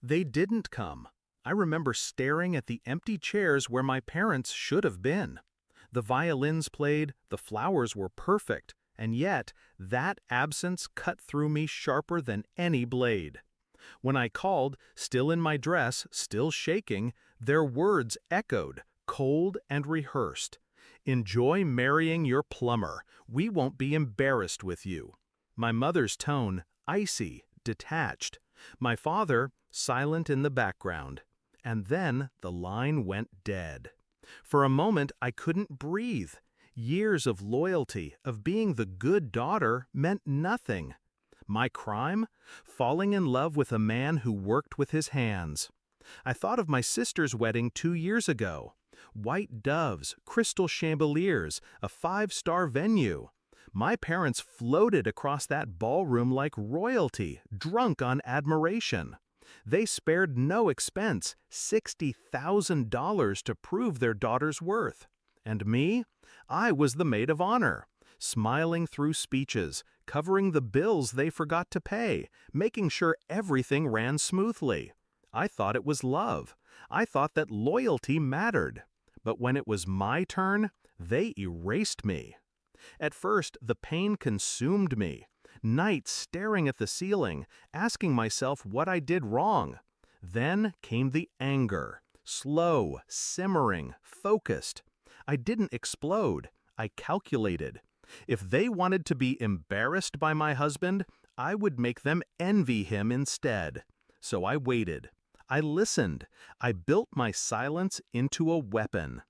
They didn't come. I remember staring at the empty chairs where my parents should have been. The violins played, the flowers were perfect, and yet that absence cut through me sharper than any blade. When I called, still in my dress, still shaking, their words echoed, cold and rehearsed. "Enjoy marrying your plumber. We won't be embarrassed with you." My mother's tone, icy, detached. My father, silent in the background. And then the line went dead. For a moment I couldn't breathe. Years of loyalty, of being the good daughter, meant nothing. My crime? Falling in love with a man who worked with his hands. I thought of my sister's wedding 2 years ago. White doves, crystal chandeliers, a five-star venue. My parents floated across that ballroom like royalty, drunk on admiration. They spared no expense, $60,000 to prove their daughter's worth. And me? I was the maid of honor, smiling through speeches, covering the bills they forgot to pay, making sure everything ran smoothly. I thought it was love. I thought that loyalty mattered. But when it was my turn, they erased me. At first, the pain consumed me. Nights staring at the ceiling, asking myself what I did wrong. Then came the anger. Slow, simmering, focused. I didn't explode. I calculated. If they wanted to be embarrassed by my husband, I would make them envy him instead. So I waited. I listened. I built my silence into a weapon.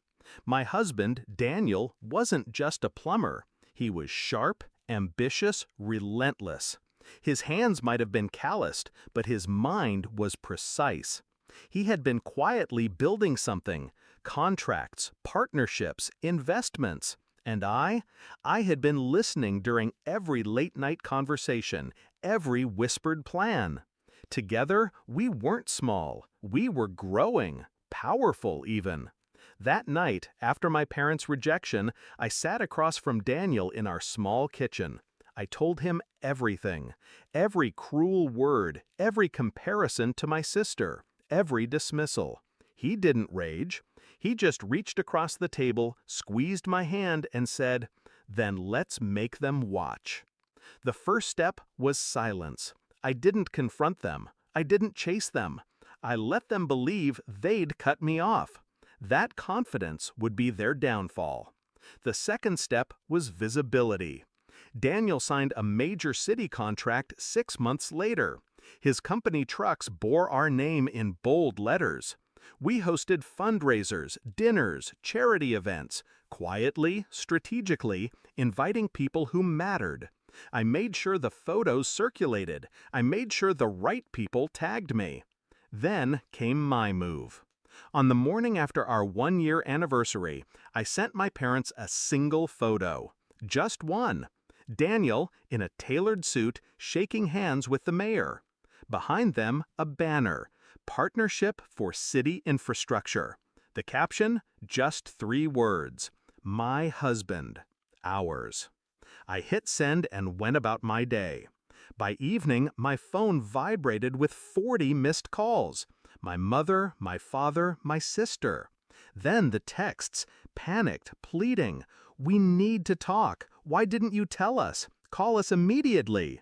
My husband, Daniel, wasn't just a plumber. He was sharp, ambitious, relentless. His hands might have been calloused, but his mind was precise. He had been quietly building something: contracts, partnerships, investments. And I had been listening during every late-night conversation, every whispered plan. Together, we weren't small. We were growing, powerful even. That night, after my parents' rejection, I sat across from Daniel in our small kitchen. I told him everything, every cruel word, every comparison to my sister, every dismissal. He didn't rage. He just reached across the table, squeezed my hand, and said, "Then let's make them watch." The first step was silence. I didn't confront them. I didn't chase them. I let them believe they'd cut me off. That confidence would be their downfall. The second step was visibility. Daniel signed a major city contract 6 months later. His company trucks bore our name in bold letters. We hosted fundraisers, dinners, charity events, quietly, strategically, inviting people who mattered. I made sure the photos circulated. I made sure the right people tagged me. Then came my move. On the morning after our 1-year anniversary, I sent my parents a single photo. Just one. Daniel, in a tailored suit, shaking hands with the mayor. Behind them, a banner: Partnership for City Infrastructure. The caption, just 3 words: My husband, ours. I hit send and went about my day. By evening, my phone vibrated with 40 missed calls. My mother, my father, my sister. Then the texts, panicked, pleading. "We need to talk. Why didn't you tell us? Call us immediately."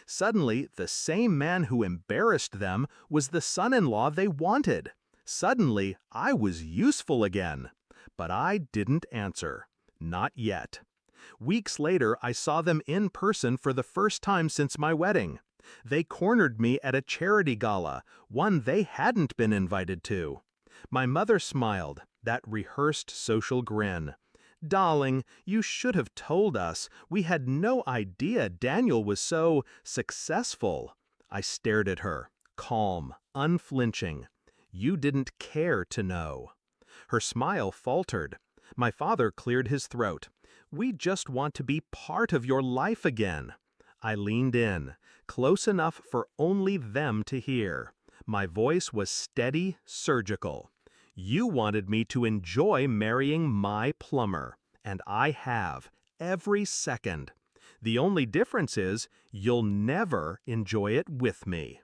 Suddenly, the same man who embarrassed them was the son-in-law they wanted. Suddenly, I was useful again. But I didn't answer. Not yet. Weeks later, I saw them in person for the first time since my wedding. They cornered me at a charity gala, one they hadn't been invited to. My mother smiled, that rehearsed social grin. "Darling, you should have told us. We had no idea Daniel was so successful." I stared at her, calm, unflinching. "You didn't care to know." Her smile faltered. My father cleared his throat. "We just want to be part of your life again." I leaned in, close enough for only them to hear. My voice was steady, surgical. "You wanted me to enjoy marrying my plumber, and I have, every second. The only difference is you'll never enjoy it with me."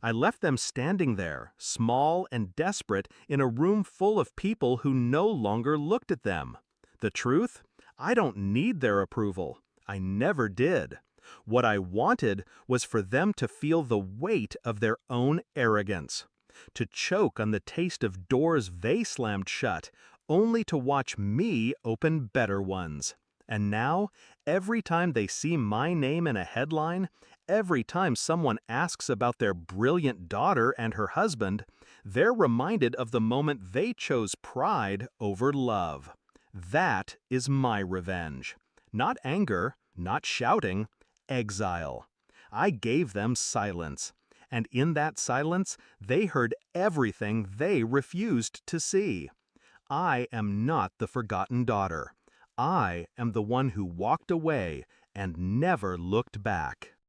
I left them standing there, small and desperate, in a room full of people who no longer looked at them. The truth? I don't need their approval. I never did. What I wanted was for them to feel the weight of their own arrogance, to choke on the taste of doors they slammed shut, only to watch me open better ones. And now, every time they see my name in a headline, every time someone asks about their brilliant daughter and her husband, they're reminded of the moment they chose pride over love. That is my revenge. Not anger, not shouting, exile. I gave them silence, and in that silence, they heard everything they refused to see. I am not the forgotten daughter. I am the one who walked away and never looked back.